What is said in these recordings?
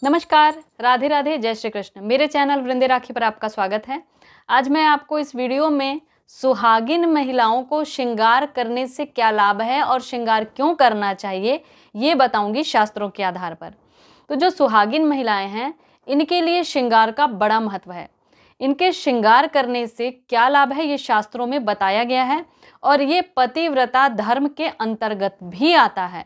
नमस्कार, राधे राधे, जय श्री कृष्ण। मेरे चैनल वृंदे राखी पर आपका स्वागत है। आज मैं आपको इस वीडियो में सुहागिन महिलाओं को श्रृंगार करने से क्या लाभ है और श्रृंगार क्यों करना चाहिए, ये बताऊंगी शास्त्रों के आधार पर। तो जो सुहागिन महिलाएं हैं, इनके लिए श्रृंगार का बड़ा महत्व है। इनके श्रृंगार करने से क्या लाभ है, ये शास्त्रों में बताया गया है और ये पतिव्रता धर्म के अंतर्गत भी आता है।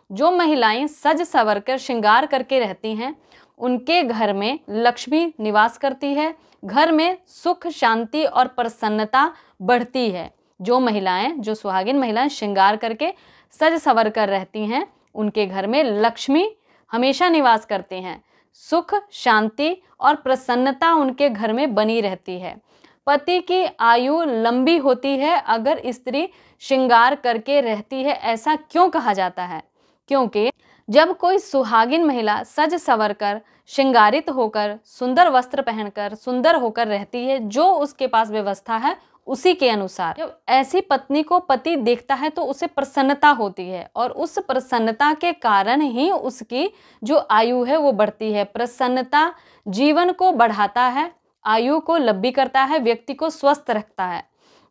जो महिलाएं सज सवर कर श्रृंगार करके रहती हैं, उनके घर में लक्ष्मी निवास करती है, घर में सुख शांति और प्रसन्नता बढ़ती है। जो सुहागिन महिलाएं श्रृंगार करके सज सवर कर रहती हैं, उनके घर में लक्ष्मी हमेशा निवास करते हैं, सुख शांति और प्रसन्नता उनके घर में बनी रहती है। पति की आयु लंबी होती है अगर स्त्री श्रृंगार करके रहती है। ऐसा क्यों कहा जाता है? क्योंकि जब कोई सुहागिन महिला सज सवर कर श्रृंगारित होकर सुंदर वस्त्र पहनकर सुंदर होकर रहती है, जो उसके पास व्यवस्था है उसी के अनुसार, जब ऐसी पत्नी को पति देखता है तो उसे प्रसन्नता होती है और उस प्रसन्नता के कारण ही उसकी जो आयु है वो बढ़ती है। प्रसन्नता जीवन को बढ़ाता है, आयु को लंबी करता है, व्यक्ति को स्वस्थ रखता है।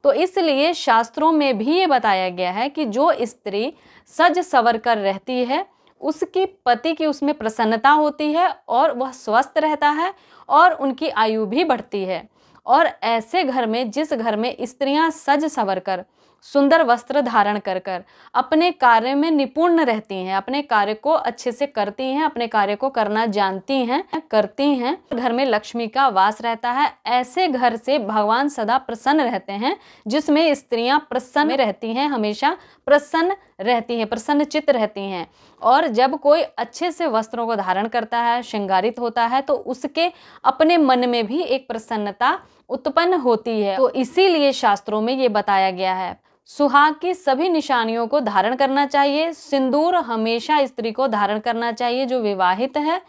तो इसलिए शास्त्रों में भी ये बताया गया है कि जो स्त्री सज सवर कर रहती है, उसकी पति की उसमें प्रसन्नता होती है और वह स्वस्थ रहता है और उनकी आयु भी बढ़ती है। और ऐसे घर में, जिस घर में स्त्रियां सज सवर कर सुंदर वस्त्र धारण कर कर अपने कार्य में निपुण रहती हैं, अपने कार्य को अच्छे से करती हैं, अपने कार्य को करना जानती हैं, करती हैं, घर में लक्ष्मी का वास रहता है। ऐसे घर से भगवान सदा प्रसन्न रहते हैं, जिसमें स्त्रियां प्रसन्न रहती हैं, हमेशा प्रसन्न रहती हैं, प्रसन्न चित्त रहती हैं। और जब कोई अच्छे से वस्त्रों को धारण करता है, श्रृंगारित होता है, तो उसके अपने मन में भी एक प्रसन्नता उत्पन्न होती है। तो इसीलिए शास्त्रों में ये बताया गया है, सुहाग की सभी निशानियों को धारण करना चाहिए। सिंदूर हमेशा स्त्री को धारण करना चाहिए जो विवाहित है,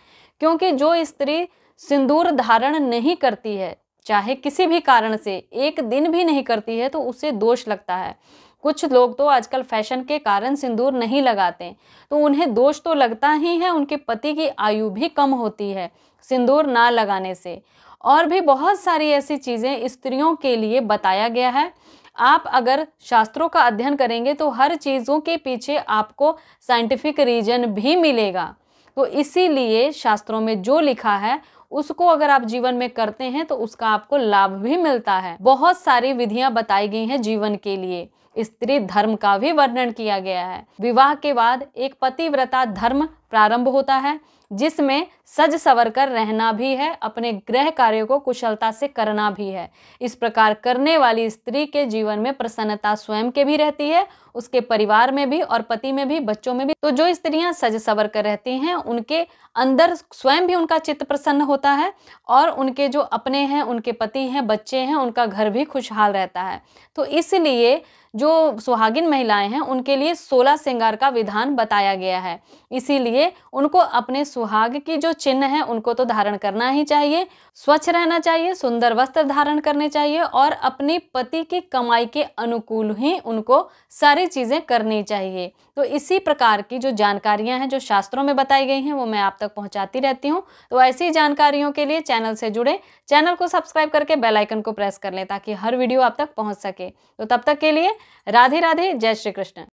क्योंकि जो स्त्री सिंदूर धारण नहीं करती है, चाहे किसी भी कारण से एक दिन भी नहीं करती है, तो उसे दोष लगता है। कुछ लोग तो आजकल फैशन के कारण सिंदूर नहीं लगाते, तो उन्हें दोष तो लगता ही है, उनके पति की आयु भी कम होती है सिंदूर ना लगाने से। और भी बहुत सारी ऐसी चीज़ें स्त्रियों के लिए बताया गया है। आप अगर शास्त्रों का अध्ययन करेंगे तो हर चीज़ों के पीछे आपको साइंटिफिक रीजन भी मिलेगा। तो इसीलिए शास्त्रों में जो लिखा है उसको अगर आप जीवन में करते हैं तो उसका आपको लाभ भी मिलता है। बहुत सारी विधियां बताई गई हैं जीवन के लिए। स्त्री धर्म का भी वर्णन किया गया है। विवाह के बाद एक पतिव्रता धर्म प्रारंभ होता है, जिसमें सज सवर कर रहना भी है, अपने गृह कार्यों को कुशलता से करना भी है। इस प्रकार करने वाली स्त्री के जीवन में प्रसन्नता स्वयं के भी रहती है, उसके परिवार में भी और पति में भी, बच्चों में भी। तो जो स्त्रियां सज सवर कर रहती हैं, उनके अंदर स्वयं भी उनका चित्त प्रसन्न होता है और उनके जो अपने हैं, उनके पति हैं, बच्चे हैं, उनका घर भी खुशहाल रहता है। तो इसलिए जो सुहागिन महिलाएं हैं, उनके लिए 16 श्रृंगार का विधान बताया गया है। इसीलिए उनको अपने सुहाग की जो चिन्ह है उनको तो धारण करना ही चाहिए, स्वच्छ रहना चाहिए, सुंदर वस्त्र धारण करने चाहिए और अपने पति की कमाई के अनुकूल ही उनको सारी चीजें करनी चाहिए। तो इसी प्रकार की जो जानकारियां हैं, जो शास्त्रों में बताई गई हैं, वो मैं आप तक पहुंचाती रहती हूं। तो ऐसी जानकारियों के लिए चैनल से जुड़े, चैनल को सब्सक्राइब करके बेल आइकन को प्रेस कर लें ताकि हर वीडियो आप तक पहुंच सके। तो तब तक के लिए राधे राधे, जय श्री कृष्ण।